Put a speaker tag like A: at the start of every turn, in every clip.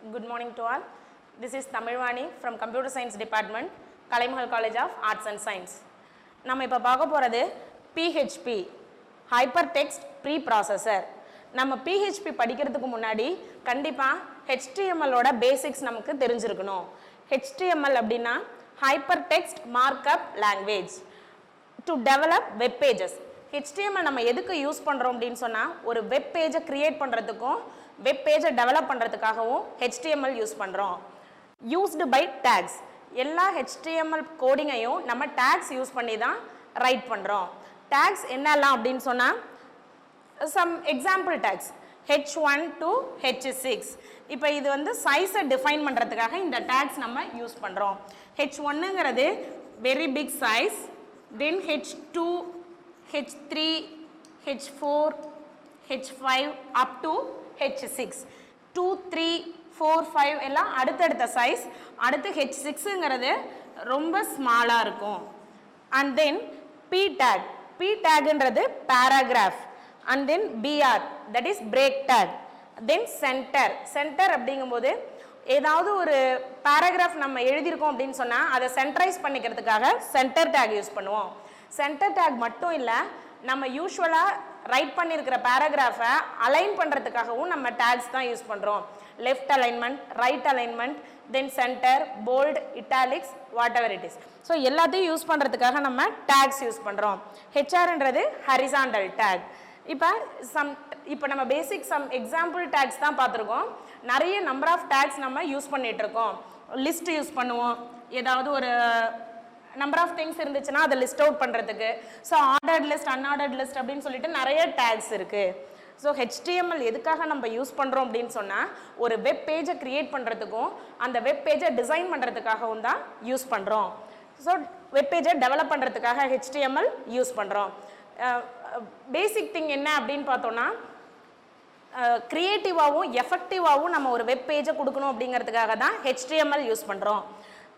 A: Good morning to all. This is Tamilvani from Computer Science Department, Kalaimahal College of Arts and Science. நம்ம இப்போ பார்க்க போகிறது PHP Hypertext Preprocessor. நம்ம PHP படிக்கிறதுக்கு முன்னாடி கண்டிப்பாக HTML ஓட பேசிக்ஸ் நமக்கு தெரிஞ்சிருக்கணும். HTML அப்படின்னா Hypertext Markup Language to develop web pages. HTML நம்ம எதுக்கு யூஸ் பண்ணுறோம் அப்படின்னு சொன்னால் ஒரு வெப் பேஜை க்ரியேட் பண்ணுறதுக்கும் வெப் பேஜை டெவலப் பண்ணுறதுக்காகவும் HTML யூஸ் பண்ணுறோம். யூஸ்டு பை டேக்ஸ், எல்லா HTML கோடிங்கையும் நம்ம டேக்ஸ் யூஸ் பண்ணி தான் ரைட் பண்ணுறோம். டேக்ஸ் என்னெல்லாம் அப்படின்னு சொன்னால் some example tax H1 to H6. இப்போ இது வந்து சைஸை டிஃபைன் பண்ணுறதுக்காக இந்த டேக்ஸ் நம்ம யூஸ் பண்ணுறோம். H1ங்கிறது very big size, then H2, H3, H4, H5 up to H6. 2, 3, 4, 5 எல்லாம் அடுத்தடுத்த சைஸ். அடுத்து H6ங்கிறது ரொம்ப ஸ்மாலாக இருக்கும். And then P tag. P tagன்றது paragraph. And then BR, that is break tag. Then centre. Centre அப்படிங்கும்போது ஏதாவது ஒரு பேராகிராஃப் நம்ம எழுதியிருக்கோம் அப்படின்னு சொன்னால் அதை சென்டரைஸ் பண்ணிக்கிறதுக்காக சென்டர் டேக் யூஸ் பண்ணுவோம். சென்டர் டேக் மட்டும் இல்லை, நம்ம யூஸ்வலாக ரைட் பண்ணியிருக்கிற பேராகிராஃபை அலைன் பண்ணுறதுக்காகவும் நம்ம டேக்ஸ் தான் யூஸ் பண்ணுறோம். Left alignment, right alignment, then centre, bold, italics, whatever it is. So எல்லாத்தையும் யூஸ் பண்ணுறதுக்காக நம்ம டேக்ஸ் யூஸ் பண்ணுறோம். ஹெச்ஆர்ன்றது ஹரிசாண்டல் டேக். இப்போ நம்ம பேசிக் சம் எக்ஸாம்பிள் டேக்ஸ் தான் பார்த்துருக்கோம். நிறைய நம்பர் ஆஃப் டேக்ஸ் நம்ம யூஸ் பண்ணிகிட்டு இருக்கோம். லிஸ்ட் யூஸ் பண்ணுவோம், ஏதாவது ஒரு நம்பர் ஆஃப் திங்ஸ் இருந்துச்சுன்னா அதை லிஸ்ட் அவுட் பண்ணுறதுக்கு. So ordered list, unordered list அப்படின்னு சொல்லிட்டு நிறைய டேக்ஸ் இருக்குது. ஸோ HTML எதுக்காக நம்ம யூஸ் பண்ணுறோம் அப்படின்னு சொன்னால் ஒரு வெப் பேஜை க்ரியேட் பண்ணுறதுக்கும் அந்த வெப் பேஜை டிசைன் பண்ணுறதுக்காகவும் தான் யூஸ் பண்ணுறோம். ஸோ வெப் பேஜை டெவலப் பண்ணுறதுக்காக HTML யூஸ் பண்ணுறோம். பேசிக் திங் என்ன அப்படின்னு பார்த்தோன்னா க்ரியேட்டிவாகவும் எஃபெக்டிவாகவும் நம்ம ஒரு வெப் பேஜை கொடுக்கணும் அப்படிங்கிறதுக்காக தான் HTML யூஸ் பண்ணுறோம்.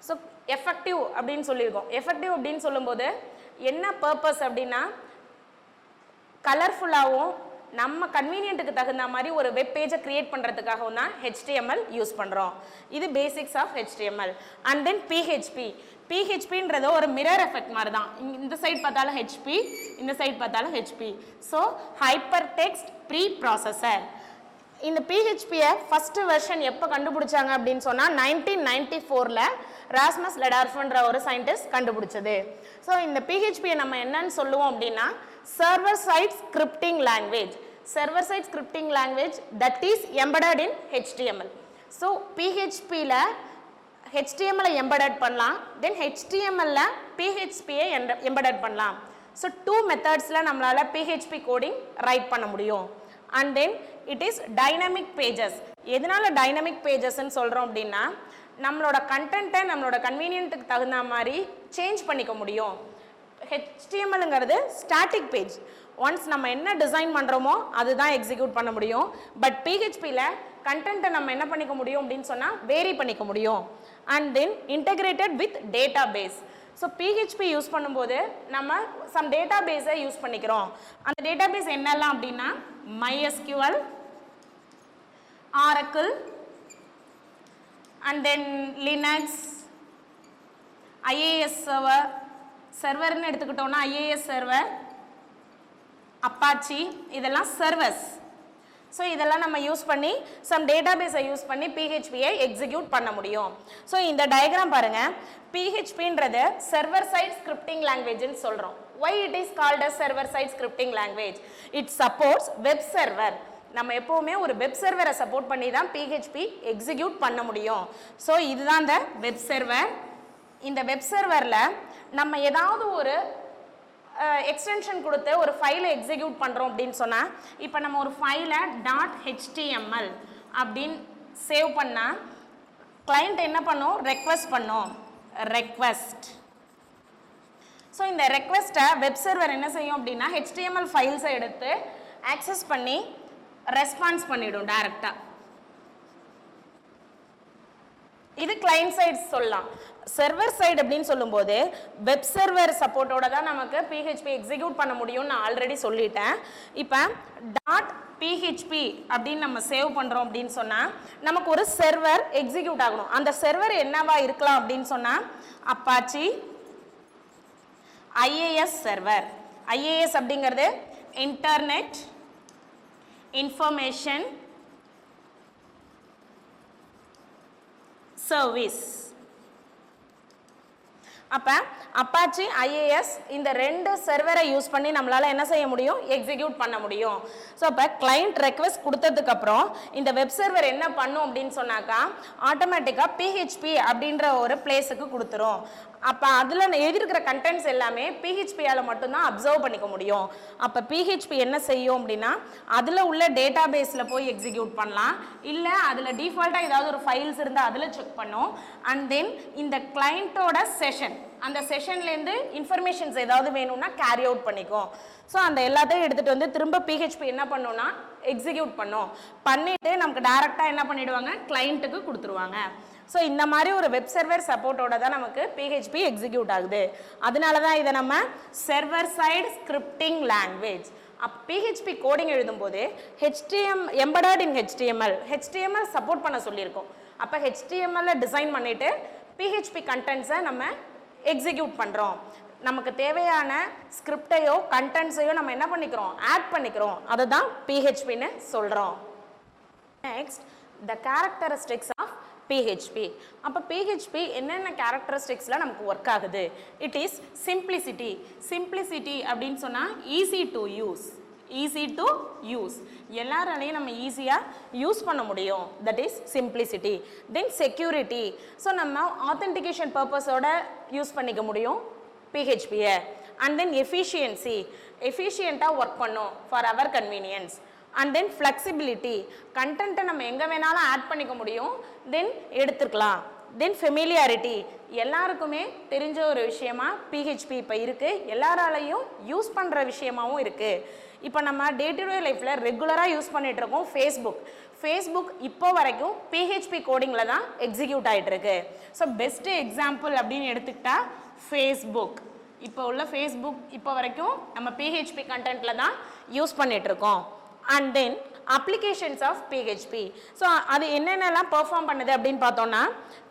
A: ஸோ எஃபெக்டிவ் அப்படின்னு சொல்லியிருக்கோம். எஃபெக்டிவ் அப்படின்னு சொல்லும்போது என்ன பர்பஸ் அப்படின்னா கலர்ஃபுல்லாகவும் நம்ம கன்வீனியன்ட்டுக்கு தகுந்த மாதிரி ஒரு வெப் பேஜை க்ரியேட் பண்ணுறதுக்காகவும் தான் HTML யூஸ் பண்ணுறோம். இது basics of HTML. And then PHP. PHPன்றது ஒரு மிரர் எஃபெக்ட் மாதிரி தான். இந்த சைட் பார்த்தாலும் HP, இந்த சைட் பார்த்தாலும் HP. So hypertext ப்ரீப்ராசஸர். இந்த PHPயை ஃபஸ்ட்டு வெர்ஷன் எப்போ கண்டுபிடிச்சாங்க அப்படின்னு சொன்னால் 1994 ராஸ்மஸ் லெடார்ஃப்ன்ற ஒரு சயின்டிஸ்ட் கண்டுபிடிச்சது. ஸோ இந்த PHPயை நம்ம என்னன்னு சொல்லுவோம் அப்படின்னா server side scripting language. Server side scripting language that is embedded in HTML. So PHPயில் HTML எம்படட் பண்ணலாம், தென் HTML PHPயை எம்படட் பண்ணலாம். ஸோ 2 மெத்தட்ஸில் நம்மளால் PHP கோடிங் ரைட் பண்ண முடியும். And then it is dynamic pages. எதனால டைனமிக் பேஜஸ்ன்னு சொல்கிறோம் அப்படின்னா நம்மளோட கண்டென்ட்டை நம்மளோட கன்வீனியன்ட்டுக்கு தகுந்த மாதிரி சேஞ்ச் பண்ணிக்க முடியும். HTMLங்கிறது ஸ்டாட்டிக் பேஜ். ஒன்ஸ் நம்ம என்ன டிசைன் பண்ணுறோமோ அதுதான் எக்ஸிக்யூட் பண்ண முடியும். பட் PHPயில் கண்டென்ட்டை நம்ம என்ன பண்ணிக்க முடியும் அப்படின்னு சொன்னால் வேரி பண்ணிக்க முடியும். And then integrated with data base. So PHP use பண்ணும்போது நம்ம சம் டேட்டா பேஸை யூஸ் பண்ணிக்கிறோம். அந்த டேட்டா பேஸ் என்னெல்லாம் அப்படின்னா MySQL, Oracle, and then Linux, IAS server, சர்வர்னு எடுத்துக்கிட்டோம்னா IAS சர்வர், அப்பாச்சி, இதெல்லாம் சர்வர்ஸ். ஸோ இதெல்லாம் நம்ம யூஸ் பண்ணி சம் டேட்டா பேஸை யூஸ் பண்ணி PHPயை எக்ஸிக்யூட் பண்ண முடியும். ஸோ இந்த டயக்ராம் பாருங்கள். PHPன்றது சர்வர் சைட் ஸ்கிரிப்டிங் லாங்குவேஜ்னு சொல்கிறோம். Why it is called as server side scripting language? It supports web server. நம்ம எப்போவுமே ஒரு வெப் சர்வரை சப்போர்ட் பண்ணி தான் PHP எக்ஸிக்யூட் பண்ண முடியும். ஸோ இதுதான் இந்த வெப் சர்வர். இந்த வெப் சர்வரில் நம்ம ஏதாவது ஒரு எக்ஸ்டென்ஷன் கொடுத்து ஒரு ஃபைலை எக்ஸிக்யூட் பண்ணுறோம் அப்படின்னு சொன்னால் இப்போ நம்ம ஒரு ஃபைலை .html அப்படின்னு சேவ் பண்ணால் கிளைண்ட் என்ன பண்ணும், ரெக்வெஸ்ட் பண்ணும், ரெக்வெஸ்ட். ஸோ இந்த ரெக்வெஸ்ட்டை வெப் சர்வர் என்ன செய்யும் அப்படின்னா HTML ஃபைல்ஸை எடுத்து ஆக்சஸ் பண்ணி ரெஸ்பான்ஸ் பண்ணிடும் டைரெக்டாக. இது கிளைண்ட் சைட் சொல்லலாம். சர்வர் சைடு அப்படின்னு சொல்லும்போது வெப் சர்வர் சப்போர்ட்டோட தான் நமக்கு PHP எக்ஸிக்யூட் பண்ண முடியும்னு நான் ஆல்ரெடி சொல்லிட்டேன். இப்போ .php அப்படின்னு நம்ம சேவ் பண்ணுறோம் அப்படின்னு சொன்னால் நமக்கு ஒரு சர்வர் எக்ஸிக்யூட் ஆகணும். அந்த சர்வர் என்னவா இருக்கலாம் அப்படின்னு சொன்னால் அப்பாச்சி IIS சர்வர். IIS அப்படிங்கிறது இன்டர்நெட் இன்ஃபர்மேஷன் சர்வீஸ். அப்போ அப்பாச்சி IIS இந்த ரெண்டு சர்வரை யூஸ் பண்ணி நம்மளால் என்ன செய்ய முடியும், எக்ஸிக்யூட் பண்ண முடியும். ஸோ அப்போ கிளைண்ட் ரெக்வெஸ்ட் கொடுத்ததுக்கப்புறம் இந்த வெப் சர்வர் என்ன பண்ணும் அப்படின்னு சொன்னாக்கா ஆட்டோமேட்டிக்காக PHP அப்படின்ற ஒரு பிளேஸுக்கு கொடுத்துரும். அப்போ அதில் எழுதியிருக்கிற கண்டென்ட்ஸ் எல்லாமே PHPயால் மட்டும்தான் அப்சர்வ் பண்ணிக்க முடியும். அப்போ PHP என்ன செய்யும் அப்படின்னா அதில் உள்ள டேட்டா பேஸில் போய் எக்ஸிக்யூட் பண்ணலாம், இல்லை அதில் டிஃபால்ட்டாக ஏதாவது ஒரு ஃபைல்ஸ் இருந்தால் அதில் செக் பண்ணும். அண்ட் தென் இந்த கிளைண்ட்டோட செஷன், அந்த செஷன்லேருந்து இன்ஃபர்மேஷன்ஸ் ஏதாவது வேணும்னா கேரி அவுட் பண்ணிக்கும். ஸோ அந்த எல்லாத்தையும் எடுத்துகிட்டு வந்து திரும்ப PHP என்ன பண்ணுன்னா எக்ஸிக்யூட் பண்ணும். பண்ணிவிட்டு நமக்கு டேரெக்டாக என்ன பண்ணிவிடுவாங்க, கிளைண்ட்டுக்கு கொடுத்துருவாங்க. ஸோ இந்த மாதிரி ஒரு வெப் சர்வர் சப்போர்ட்டோட தான் நமக்கு PHP எக்ஸிக்யூட் ஆகுது. அதனால தான் இதை நம்ம server side scripting language. PHP coding எழுதும்போது எம்படட் இன் HTML சப்போர்ட் பண்ண சொல்லியிருக்கோம். அப்போ HTML டிசைன் பண்ணிவிட்டு PHP கண்டென்ட்ஸை நம்ம எக்ஸிக்யூட் பண்ணுறோம். நமக்கு தேவையான ஸ்கிரிப்டையோ கண்டென்ட்ஸையோ நம்ம என்ன பண்ணிக்கிறோம், ஆட் பண்ணிக்கிறோம். அதை தான் PHPன்னு சொல்கிறோம். Next the characteristics of PHP. அப்போ PHP என்னென்ன கேரக்டரிஸ்டிக்ஸில் நமக்கு ஒர்க் ஆகுது? இட் இஸ் சிம்பிளிசிட்டி அப்படின்னு சொன்னால் ஈஸி டு யூஸ், எல்லாராலையும் நம்ம ஈஸியாக யூஸ் பண்ண முடியும். That is simplicity. Then security, so நம்ம ஆத்தென்டிகேஷன் பர்பஸோட யூஸ் பண்ணிக்க முடியும் PHPயை. அண்ட் தென் எஃபிஷியண்ட்டாக ஒர்க் பண்ணும் for our convenience. And then flexibility, கண்டென்ட்டை நம்ம எங்கே வேணாலும் ஆட் பண்ணிக்க முடியும், தென் எடுத்துக்கலாம். தென் ஃபெமிலியாரிட்டி, எல்லாருக்குமே தெரிஞ்ச ஒரு விஷயமா PHP இப்போ இருக்குது, எல்லாராலையும் யூஸ் பண்ணுற விஷயமாகவும் இருக்குது. இப்போ நம்ம டே டு டே லைஃப்பில் ரெகுலராக யூஸ் பண்ணிகிட்ருக்கோம் ஃபேஸ்புக் இப்போ வரைக்கும் PHP கோடிங்கில் தான் எக்ஸிக்யூட் ஆகிட்டுருக்கு. ஸோ பெஸ்ட்டு எக்ஸாம்பிள் அப்படின்னு எடுத்துக்கிட்டா ஃபேஸ்புக். இப்போ உள்ள ஃபேஸ்புக் இப்போ வரைக்கும் நம்ம PHP கண்டென்ட்டில் தான் யூஸ் பண்ணிகிட்ருக்கோம். And then applications of PHP. So அது என்னென்னலாம் பெர்ஃபார்ம் பண்ணுது அப்படின்னு பார்த்தோன்னா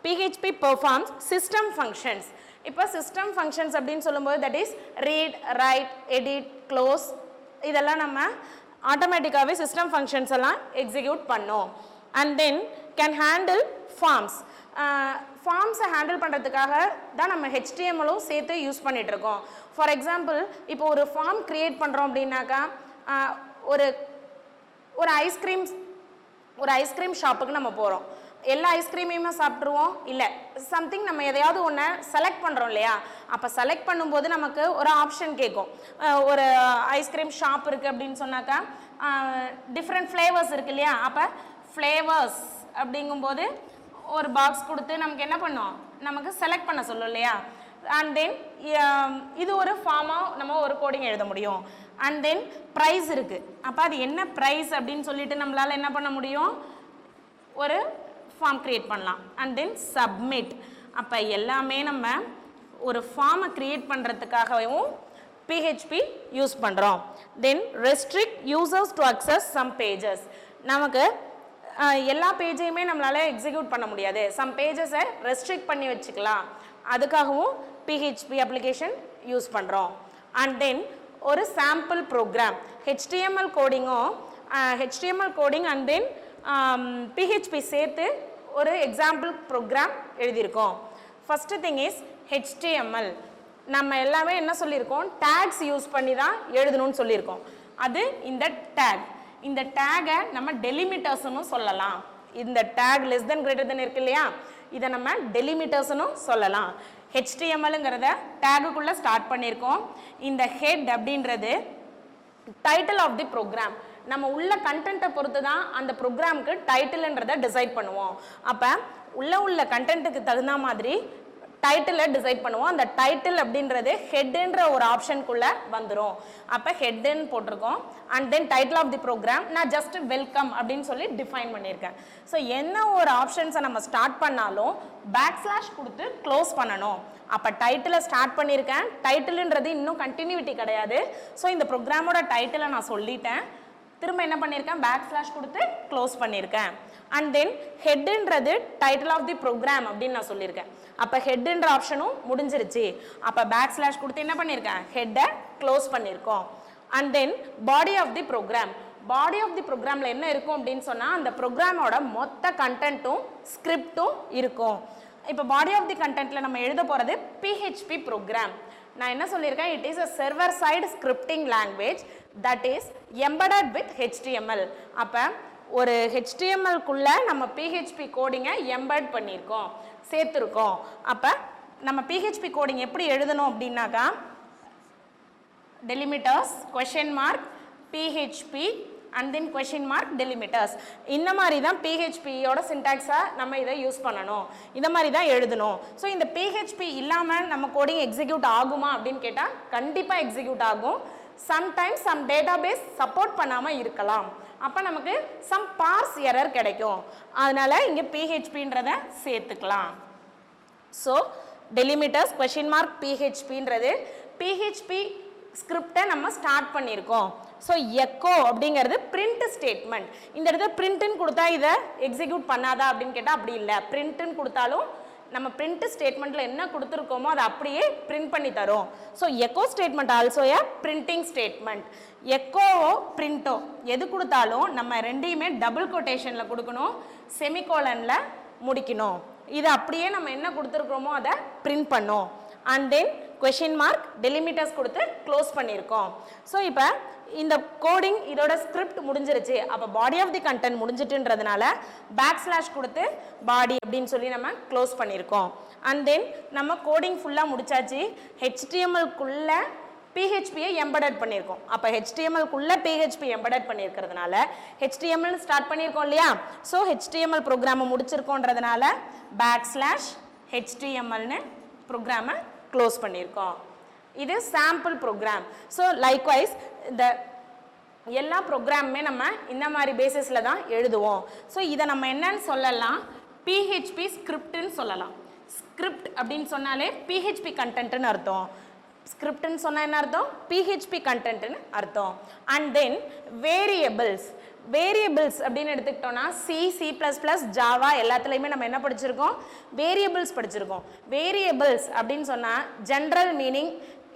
A: PHP பெர்ஃபார்ம்ஸ் சிஸ்டம் ஃபங்க்ஷன்ஸ். இப்போ சிஸ்டம் ஃபங்க்ஷன்ஸ் அப்படின்னு சொல்லும்போது that is read, write, edit, close, இதெல்லாம் நம்ம ஆட்டோமேட்டிக்காகவே சிஸ்டம் ஃபங்க்ஷன்ஸ் எல்லாம் எக்ஸிக்யூட் பண்ணோம். அண்ட் தென் கேன் ஹேண்டில் ஃபார்ம்ஸை ஹேண்டில் பண்ணுறதுக்காக தான் நம்ம HTMLலும் சேர்த்து யூஸ் பண்ணிகிட்ருக்கோம். ஃபார் எக்ஸாம்பிள் இப்போ ஒரு ஃபார்ம் க்ரியேட் பண்ணுறோம் அப்படின்னாக்கா ஒரு ஐஸ்கிரீம் ஷாப்புக்கு நம்ம போகிறோம். எல்லா ஐஸ்கிரீமையுமே சாப்பிட்ருவோம் இல்லை, சம்திங் நம்ம எதையாவது ஒன்று செலக்ட் பண்ணுறோம் இல்லையா, அப்போ செலக்ட் பண்ணும்போது நமக்கு ஒரு ஆப்ஷன் கேட்கும். ஒரு ஐஸ்கிரீம் ஷாப் இருக்குது அப்படின்னு சொன்னாக்கா டிஃப்ரெண்ட் ஃப்ளேவர்ஸ் இருக்குது இல்லையா, அப்போ ஃப்ளேவர்ஸ் அப்படிங்கும்போது ஒரு பாக்ஸ் கொடுத்து நமக்கு என்ன பண்ணோம், நமக்கு செலக்ட் பண்ண சொல்லும் இல்லையா. அண்ட் தென் இது ஒரு ஃபார்மாக நம்ம ஒரு கோடிங் எழுத முடியும். அண்ட் தென் ப்ரைஸ் இருக்குது, அப்போ அது என்ன ப்ரைஸ் அப்படின்னு சொல்லிட்டு நம்மளால் என்ன பண்ண முடியும், ஒரு ஃபார்ம் க்ரியேட் பண்ணலாம். அண்ட் தென் சப்மிட், அப்போ எல்லாமே நம்ம ஒரு ஃபார்மை க்ரியேட் பண்ணுறதுக்காகவும் PHP யூஸ் பண்ணுறோம். Then restrict users to access some pages, நமக்கு எல்லா பேஜையுமே நம்மளால் எக்ஸிக்யூட் பண்ண முடியாது, சம் பேஜஸை ரெஸ்ட்ரிக்ட் பண்ணி வச்சுக்கலாம், அதுக்காகவும் PHP அப்ளிகேஷன் யூஸ் பண்ணுறோம். அண்ட் தென் ஒரு sample program HTML coding and then PHP சேர்த்து ஒரு எக்ஸாம்பிள் ப்ரோக்ராம் எழுதியிருக்கோம். First thing is HTML. நம்ம எல்லாமே என்ன சொல்லியிருக்கோம், டேக்ஸ் யூஸ் பண்ணி தான் எழுதணும்னு சொல்லியிருக்கோம். அது இந்த டேகை நம்ம டெலிமிட்டர்ஸ்னு சொல்லலாம். இந்த take less than greater than இருக்கு இல்லையா, இதை நம்ம டெலிமிட்டர்ஸ்னு சொல்லலாம். HTMLங்கிறத டேகுக்குள்ளே ஸ்டார்ட் பண்ணியிருக்கோம். இந்த ஹெட் அப்படின்றது டைட்டில் ஆஃப் தி ப்ரோக்ராம், நம்ம உள்ள கண்டென்ட்டை பொறுத்து தான் அந்த ப்ரோக்ராமுக்கு டைட்டில்ன்றதை டிசைட் பண்ணுவோம். அப்போ உள்ள கண்டென்ட்டுக்கு தகுந்த மாதிரி டைட்டிலை டிசைட் பண்ணுவோம். அந்த டைட்டில் அப்படின்றது ஹெட்ன்ற ஒரு ஆப்ஷனுக்குள்ள வந்துடும். அப்போ ஹெட்ன்னு போட்டிருக்கோம். And then title of the program நான் ஜஸ்ட் வெல்கம் அப்படின்னு சொல்லி டிஃபைன் பண்ணியிருக்கேன். ஸோ என்ன ஒரு ஆப்ஷன்ஸை நம்ம ஸ்டார்ட் பண்ணாலும் பேக்ஸ்லாஷ் கொடுத்து க்ளோஸ் பண்ணணும். அப்போ டைட்டிலை ஸ்டார்ட் பண்ணியிருக்கேன். டைட்டில்ன்றது இன்னும் கண்டினியூட்டி கிடையாது. ஸோ இந்த ப்ரோக்ராமோட டைட்டிலை நான் சொல்லிட்டேன். திரும்ப என்ன பண்ணியிருக்கேன், பேக்ஸ்லாஷ் கொடுத்து க்ளோஸ் பண்ணியிருக்கேன். அண்ட் தென் ஹெட்ன்றது டைட்டில் ஆஃப் தி ப்ரோக்ராம் அப்படின்னு நான் சொல்லியிருக்கேன். அப்போ ஹெட்ன்ற ஆப்ஷனும் முடிஞ்சிருச்சு. அப்போ பேக்ஸ்லாஷ் கொடுத்து என்ன பண்ணியிருக்கேன், ஹெட்டை க்ளோஸ் பண்ணியிருக்கோம். And then body of the program. Body of the ப்ரோக்ராமில் என்ன இருக்கும் அப்படின்னு சொன்னால் அந்த ப்ரோக்ராமோட மொத்த கண்டென்ட்டும் ஸ்கிரிப்டும் இருக்கும். இப்போ பாடி ஆஃப் தி கண்டென்ட்டில் நம்ம எழுத போகிறது பிஹெச்பி ப்ரோக்ராம். நான் என்ன சொல்லியிருக்கேன், it is a server side scripting language that is embedded with HTML. அப்போ ஒரு ஹெச்டிஎம்எல்குள்ள நம்ம பிஹெச்பி கோடிங்கை எம்பட் பண்ணியிருக்கோம், சேர்த்துருக்கோம். அப்போ நம்ம பிஹெச்பி கோடிங் எப்படி எழுதணும் அப்படின்னாக்கா delimiters question mark PHP and then question mark delimiters. இந்த மாதிரி தான் பிஹெச்பியோட சின்டாக்ஸாக நம்ம இதை யூஸ் பண்ணணும். இந்த மாதிரி தான் எழுதணும். ஸோ இந்த பிஹெச்பி இல்லாமல் நம்ம கோடிங் எக்ஸிக்யூட் ஆகுமா அப்படின்னு கேட்டால் கண்டிப்பாக எக்ஸிக்யூட் ஆகும். சம்டைம்ஸ் சம் டேட்டாபேஸ் சப்போர்ட் பண்ணாமல் இருக்கலாம். அப்போ நமக்கு சம் பார்ஸ் எரர் கிடைக்கும். அதனால் இங்கே பிஹெச்பின்றதை சேர்த்துக்கலாம். ஸோ டெலிமிட்டர்ஸ் கொஷின் மார்க் பிஹெச்பின்றது பிஹெச்பி ஸ்கிரிப்டை நம்ம ஸ்டார்ட் பண்ணியிருக்கோம். ஸோ எக்கோ அப்படிங்கிறது பிரிண்ட் ஸ்டேட்மெண்ட். இந்த இடத்துல பிரிண்ட்டுன்னு கொடுத்தா இதை எக்ஸிக்யூட் பண்ணாதா அப்படின்னு கேட்டால் அப்படி இல்லை. பிரிண்ட்டுன்னு கொடுத்தாலும் நம்ம பிரிண்ட் ஸ்டேட்மெண்ட்டில் என்ன கொடுத்துருக்கோமோ அதை அப்படியே பிரிண்ட் பண்ணி தரும். So echo statement also a printing statement. எக்கோவோ பிரிண்ட்டோ எது கொடுத்தாலும் நம்ம ரெண்டையுமே டபுள் கொட்டேஷனில் கொடுக்கணும், செமிகோலனில் முடிக்கணும். இது அப்படியே நம்ம என்ன கொடுத்துருக்கோமோ அதை பிரிண்ட் பண்ணோம். அண்ட் தென் கொஷின் மார்க் டெலிமிட்டர்ஸ் கொடுத்து க்ளோஸ் பண்ணியிருக்கோம். ஸோ இப்போ இந்த கோடிங் இதோட ஸ்கிரிப்ட் முடிஞ்சிருச்சு. அப்போ பாடி ஆஃப் தி கண்டென்ட் முடிஞ்சிட்டுன்றதுனால பேக்ஸ்லாஷ் கொடுத்து பாடி அப்படின்னு சொல்லி நம்ம க்ளோஸ் பண்ணியிருக்கோம். அண்ட் தென் நம்ம கோடிங் ஃபுல்லாக முடிச்சாச்சு. ஹெச்டிஎம்எல்குள்ளே பிஹெச்பியை எம்படட் பண்ணியிருக்கோம். அப்போ ஹெச்டிஎம்எல்குள்ளே பிஹெச்பி எம்படட் பண்ணியிருக்கிறதுனால ஹெச்டிஎம்எல் ஸ்டார்ட் பண்ணியிருக்கோம் இல்லையா. ஸோ ஹெச்டிஎம்எல் ப்ரோக்ராமை முடிச்சிருக்கோன்றதுனால பேக்ஸ்லாஷ் ஹெச்டிஎம்எல்னு ப்ரோக்ராமை க்ளோஸ் பண்ணியிருக்கோம். இது சாம்பிள் ப்ரோக்ராம். ஸோ லைக்வைஸ் இந்த எல்லா ப்ரோக்ராமுமே நம்ம இந்த மாதிரி பேசிஸில் தான் எழுதுவோம். ஸோ இதை நம்ம என்னன்னு சொல்லலாம், பிஹெச்பி ஸ்கிரிப்ட்னு சொல்லலாம். ஸ்கிரிப்ட் அப்படின்னு சொன்னாலே பிஹெச்பி கண்டென்ட்னு அர்த்தம். ஸ்கிரிப்ட்னு சொன்னால் என்ன அர்த்தம், பிஹெச்பி கண்டென்ட்னு அர்த்தம். And then variables. வேரியபிள்ஸ் அப்படின்னு எடுத்துக்கிட்டோம்னா சி++, ஜாவா எல்லாத்துலேயுமே நம்ம என்ன படிச்சிருக்கோம், வேரியபிள்ஸ் படிச்சிருக்கோம். வேரியபிள்ஸ் அப்படின்னு சொன்னால் general meaning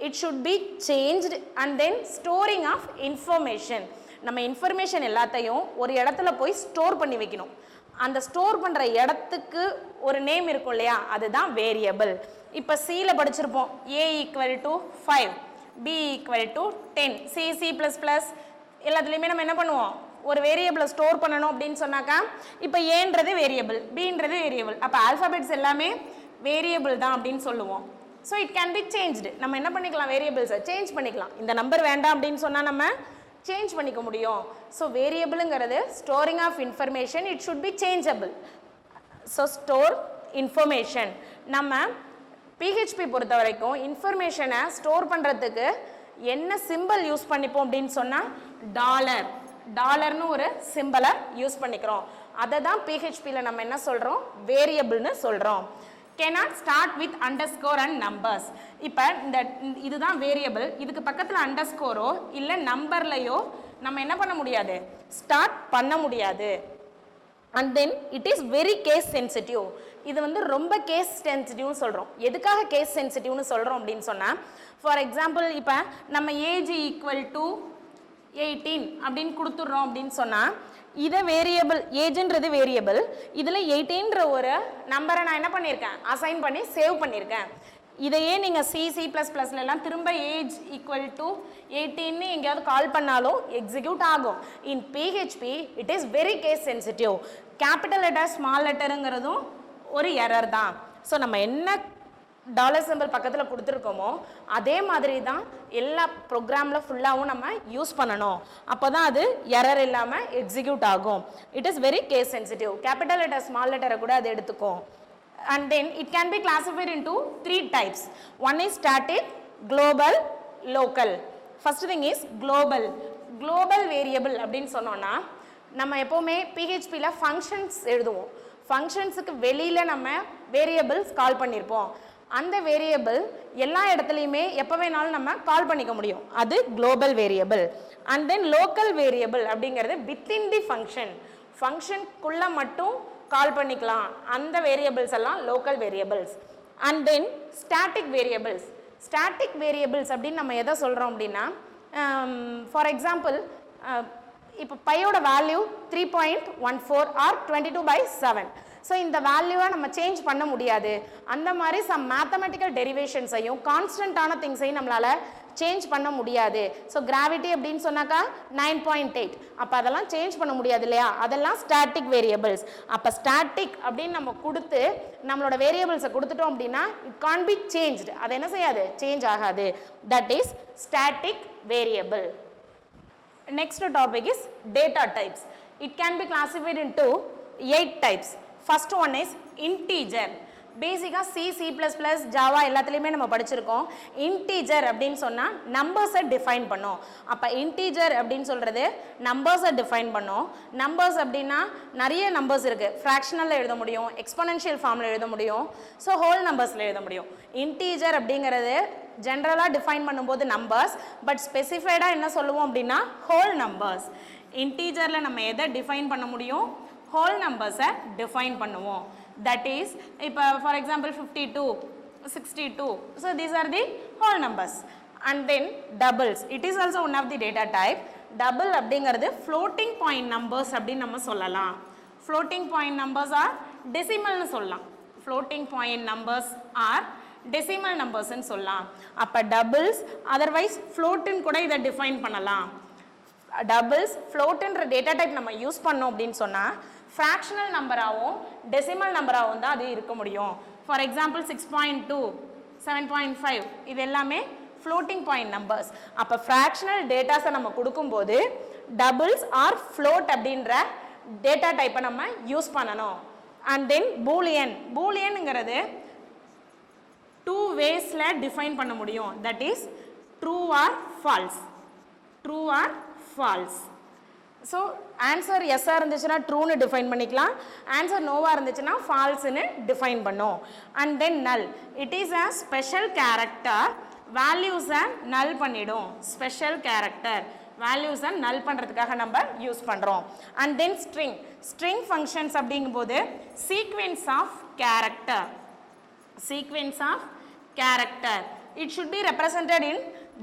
A: it should be changed and then storing of information. நம்ம இன்ஃபர்மேஷன் எல்லாத்தையும் ஒரு இடத்துல போய் ஸ்டோர் பண்ணி வைக்கணும். அந்த ஸ்டோர் பண்ணுற இடத்துக்கு ஒரு நேம் இருக்கும் இல்லையா, அதுதான் வேரியபிள். இப்போ சியில் படிச்சிருப்போம் a = 5, b = 10. C++ எல்லாத்துலேயுமே நம்ம என்ன பண்ணுவோம், ஒரு வேரியபிளை ஸ்டோர் பண்ணணும் அப்படின்னு சொன்னாக்கா இப்போ ஏன்றது வேரியபிள், பின்றது வேரியபிள். அப்போ ஆல்ஃபாபெட்ஸ் எல்லாமே வேரியபிள் தான் அப்படின்னு சொல்லுவோம். So it can be changed. நம்ம என்ன பண்ணிக்கலாம், வேரியபிள்ஸை சேஞ்ச் பண்ணிக்கலாம். இந்த நம்பர் வேண்டாம் அப்படின்னு சொன்னால் நம்ம சேஞ்ச் பண்ணிக்க முடியும். ஸோ வேரியபிளுங்கிறது storing of information, it should be changeable. So store information. நம்ம பிஹெச்பி பொறுத்த வரைக்கும் இன்ஃபர்மேஷனை ஸ்டோர் பண்ணுறதுக்கு என்ன சிம்பிள் யூஸ் பண்ணிப்போம் அப்படின்னு சொன்னால் டாலர்னு ஒரு சிம்பிளை யூஸ் பண்ணிக்கிறோம். அதை தான் பிஹெச்பியில் நம்ம என்ன சொல்கிறோம், வேரியபிள்னு சொல்கிறோம். cannot start with underscore and numbers. இப்போ இதுதான் வேரியபிள், இதுக்கு பக்கத்தில் அண்டர்ஸ்கோரோ இல்லை நம்பர்லையோ நம்ம என்ன பண்ண முடியாது, ஸ்டார்ட் பண்ண முடியாது. And then it is very case sensitive. இது வந்து ரொம்ப கேஸ் சென்சிட்டிவ்னு சொல்கிறோம். எதுக்காக கேஸ் சென்சிட்டிவ்னு சொல்கிறோம் அப்படின்னு சொன்னால், ஃபார் எக்ஸாம்பிள் இப்போ நம்ம ஏஜ் = 18 அப்படின்னு கொடுத்துட்றோம் அப்படின்னு சொன்னால் இதை வேரியபிள், ஏஜ்ன்றது வேரியபிள், இதில் 18ன்ற ஒரு நம்பரை நான் என்ன பண்ணியிருக்கேன், அசைன் பண்ணி சேவ் பண்ணியிருக்கேன். இதையே நீங்கள் C++லலாம் திரும்ப ஏஜ் = 18ன்னு எங்கேயாவது கால் பண்ணாலும் எக்ஸிக்யூட் ஆகும். In PHP it is very case sensitive. Capital letter small லெட்டருங்கிறதும் ஒரு எரர் தான். ஸோ நம்ம என்ன டாலர் சிம்பிள் பக்கத்தில் கொடுத்துருக்கோமோ அதே மாதிரி தான் எல்லா ப்ரோக்ராமில் ஃபுல்லாகவும் நம்ம யூஸ் பண்ணணும். அப்போ தான் அது எரர் இல்லாமல் எக்ஸிக்யூட் ஆகும். It is very case sensitive. Capital letter small லெட்டரை கூட அது எடுத்துக்கும். and then it can be classified into 3 types. One is static, global, local. First thing is global. Global variable அப்படினு சொன்னோம்னா நம்ம எப்பவுமே PHP ல functions எழுதுவோம். functionsக்கு வெளியில நம்ம variables கால் பண்ணிருப்போம். அந்த வேரியபிள் எல்லா இடத்துலயுமே எப்ப வேணாலும் நம்ம கால் பண்ணிக்க முடியும். அது global variable. And then local variable அப்படிங்கிறது within the function. function குள்ள மட்டும் கால் பண்ணிக்கலாம். அந்த வேரியபிள்ஸ் எல்லாம் local variables. And then static variables. static variables அப்படின்னு நம்ம எதை சொல்றோம் அப்படின்னா ஃபார் எக்ஸாம்பிள் இப்போ பையோட வேல்யூ 3.14 ஆர் 22/7. ஸோ இந்த வேல்யூவை நம்ம சேஞ்ச் பண்ண முடியாது. அந்த மாதிரி சம் மேத்தமெட்டிக்கல் டெரிவேஷன்ஸையும் கான்ஸ்டன்டான திங்ஸையும் நம்மளால் சேஞ்ச் பண்ண முடியாது. ஸோ கிராவிட்டி அப்படின்னு சொன்னாக்கா 9.8, அப்போ அதெல்லாம் சேஞ்ச் பண்ண முடியாது இல்லையா, அதெல்லாம் ஸ்டாட்டிக் வேரியபிள்ஸ். அப்போ ஸ்டாட்டிக் அப்படின்னு நம்ம கொடுத்து நம்மளோட வேரியபிள்ஸை கொடுத்துட்டோம் அப்படின்னா இட் கான் பி சேஞ்ச்டு, அது என்ன செய்யாது, சேஞ்ச் ஆகாது. That is static variable. Next topic is data types. It can be classified into 8 types. First one is integer. பேசிக்காக C++, ஜாவா எல்லாத்துலேயுமே நம்ம படிச்சிருக்கோம். இன்டீஜர் அப்படின்னு சொன்னால் நம்பர்ஸை டிஃபைன் பண்ணோம். அப்போ இன்டீஜர் அப்படின்னு சொல்கிறது நம்பர்ஸை டிஃபைன் பண்ணோம். நம்பர்ஸ் அப்படின்னா நிறைய நம்பர்ஸ் இருக்குது. ஃப்ராக்ஷனலில் எழுத முடியும், எக்ஸ்பொனென்ஷியல் ஃபார்மில் எழுத முடியும், ஸோ ஹோல் நம்பர்ஸில் எழுத முடியும். இன்டீஜர் அப்படிங்கிறது ஜென்ரலாக டிஃபைன் பண்ணும்போது நம்பர்ஸ், பட் ஸ்பெசிஃபைடாக என்ன சொல்லுவோம் அப்படின்னா ஹோல் நம்பர்ஸ். இன்டீஜரில் நம்ம எதை டிஃபைன் பண்ண முடியும், ஹோல் நம்பர்ஸை டிஃபைன் பண்ணுவோம். That is, இப்போ for example 52, 62, so these are the whole numbers. And then doubles, it is also one of the data type. Double அப்படிங்கிறது floating point numbers அப்படின்னு நம்ம சொல்லலாம். floating point numbers are decimalனு சொல்லலாம். floating point numbers are decimal numbers ன்னு சொல்லலாம். அப்போ doubles otherwise floatன்னு கூட இதை டிஃபைன் பண்ணலாம். doubles floatன்ற டேட்டா டைப் நம்ம யூஸ் பண்ணோம் அப்படின்னு சொன்னால் ஃப்ராக்ஷனல் நம்பராகவும் டெசிமல் நம்பராகவும் தான் அது இருக்க முடியும். ஃபார் எக்ஸாம்பிள் 6.2, 7.5 இது எல்லாமே ஃப்ளோட்டிங் பாயிண்ட் நம்பர்ஸ். அப்போ ஃப்ராக்ஷனல் டேட்டாஸை நம்ம கொடுக்கும்போது டபுள்ஸ் ஆர் ஃப்ளோட் அப்படின்ற டேட்டா டைப்பை நம்ம யூஸ் பண்ணணும். And then Boolean. பூலியனுங்கிறது 2 waysல டிஃபைன் பண்ண முடியும். That is true or false. True or false. So answer எஸ்ஸாக இருந்துச்சுன்னா ட்ரூன்னு டிஃபைன் பண்ணிக்கலாம், ஆன்சர் நோவாக இருந்துச்சுன்னா ஃபால்ஸ்ன்னு டிஃபைன் பண்ணும். And then null, it is a special character, வேல்யூஸை நல் பண்ணிடும். ஸ்பெஷல் கேரக்டர் வேல்யூஸை நல் பண்ணுறதுக்காக நம்ம யூஸ் பண்ணுறோம். And then string. String functions அப்படிங்கும்போது sequence of character. Sequence of character it should be represented in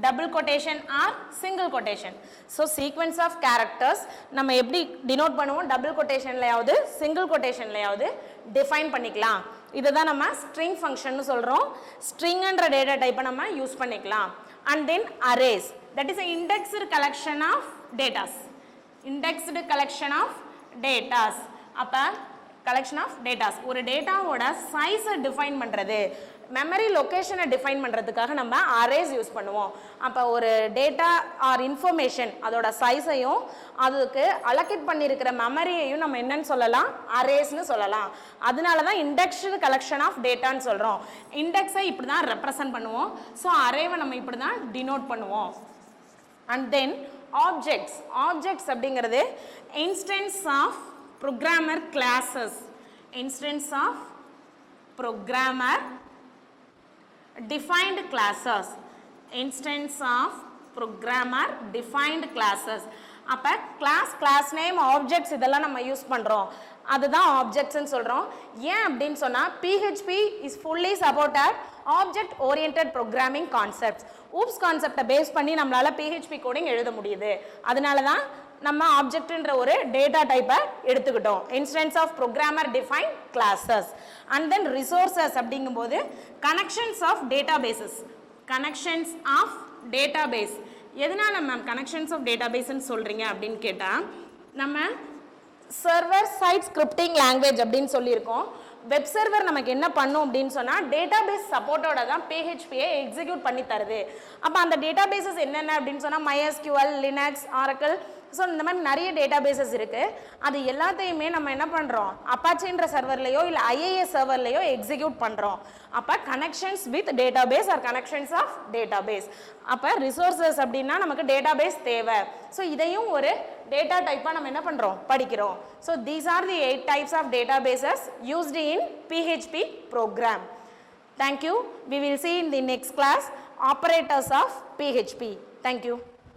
A: double quotation or single quotation. So sequence of characters நம்ம எப்படி denote பண்ணுவோம், double quotationலயாவது single quotationலயாவது define பண்ணிக்கலாம். இதை தான் நம்ம string function சொல்கிறோம். stringன்ற data type நம்ம யூஸ் பண்ணிக்கலாம். And then arrays, that is an indexed collection of datas. indexed collection of datas. அப்போ collection of datas, ஒரு டேட்டாவோட சைஸை டிஃபைன் பண்ணுறது, மெமரி லொக்கேஷனை டிஃபைன் பண்ணுறதுக்காக நம்ம அரேஸ் யூஸ் பண்ணுவோம். அப்போ ஒரு டேட்டா ஆர் இன்ஃபர்மேஷன் அதோட சைஸையும் அதுக்கு அலோகேட் பண்ணியிருக்கிற மெமரியையும் நம்ம என்னன்னு சொல்லலாம், அரேஸ்னு சொல்லலாம். அதனால தான் இண்டெக்ஸ்டு கலெக்ஷன் ஆஃப் டேட்டான்னு சொல்கிறோம். இண்டெக்ஸை இப்படி தான் ரெப்ரசன்ட் பண்ணுவோம். ஸோ அரேவை நம்ம இப்படி தான் டினோட் பண்ணுவோம். And then objects. ஆப்ஜெக்ட்ஸ் அப்படிங்கிறது instance of programmer classes. instance of programmer defined classes. instance of programmer defined classes. அப்போ class name objects இதெல்லாம் நம்ம யூஸ் பண்ணுறோம், அதுதான் ஆப்ஜெக்ட்ஸ்ன்னு சொல்கிறோம். ஏன் அப்படின்னு சொன்னால் PHP is fully supported object oriented programming concepts. oops கான்செப்டை பேஸ் பண்ணி நம்மளால் PHP கோடிங் எழுத முடியுது. அதனால தான் நம்ம ஆப்ஜெக்ட்ன்ற ஒரு டேட்டா டைப்பை எடுத்துக்கிட்டோம். Instance of programmer define classes. And then resources அப்படிங்கும்போது connections of database. Connections of database. எதனால மேம் கனெக்ஷன்ஸ் ஆஃப் டேட்டா பேஸ்ன்னு சொல்கிறீங்க அப்படின்னு கேட்டால், நம்ம சர்வர் சைட் ஸ்கிரிப்டிங் லாங்குவேஜ் அப்படின்னு சொல்லியிருக்கோம். வெப் சர்வர் நமக்கு என்ன பண்ணும் அப்படின்னு சொன்னால் டேட்டா பேஸ் சப்போர்ட்டோட தான் PHPயை எக்ஸிக்யூட் பண்ணி தருது. அப்போ அந்த டேட்டா பேஸஸ் என்னென்ன அப்படின்னு சொன்னால் MySQL, லினக்ஸ், ஆரக்கிள், ஸோ இந்த மாதிரி நிறைய டேட்டாபேசஸ் இருக்குது. அது எல்லாத்தையுமே நம்ம என்ன பண்ணுறோம், அப்பாச்சின்ற சர்வர்லையோ இல்லை ஐஏஎஸ் சர்வர்லையோ எக்ஸிக்யூட் பண்ணுறோம். அப்போ connections with database or connections of database. அப்போ ரிசோர்ஸஸ் அப்படின்னா நமக்கு டேட்டாபேஸ் தேவை. ஸோ இதையும் ஒரு டேட்டா டைப்பாக நம்ம என்ன பண்ணுறோம், படிக்கிறோம். So these are the 8 types of databases used in PHP program. Thank you. We will see in the next class operators of PHP. Thank you.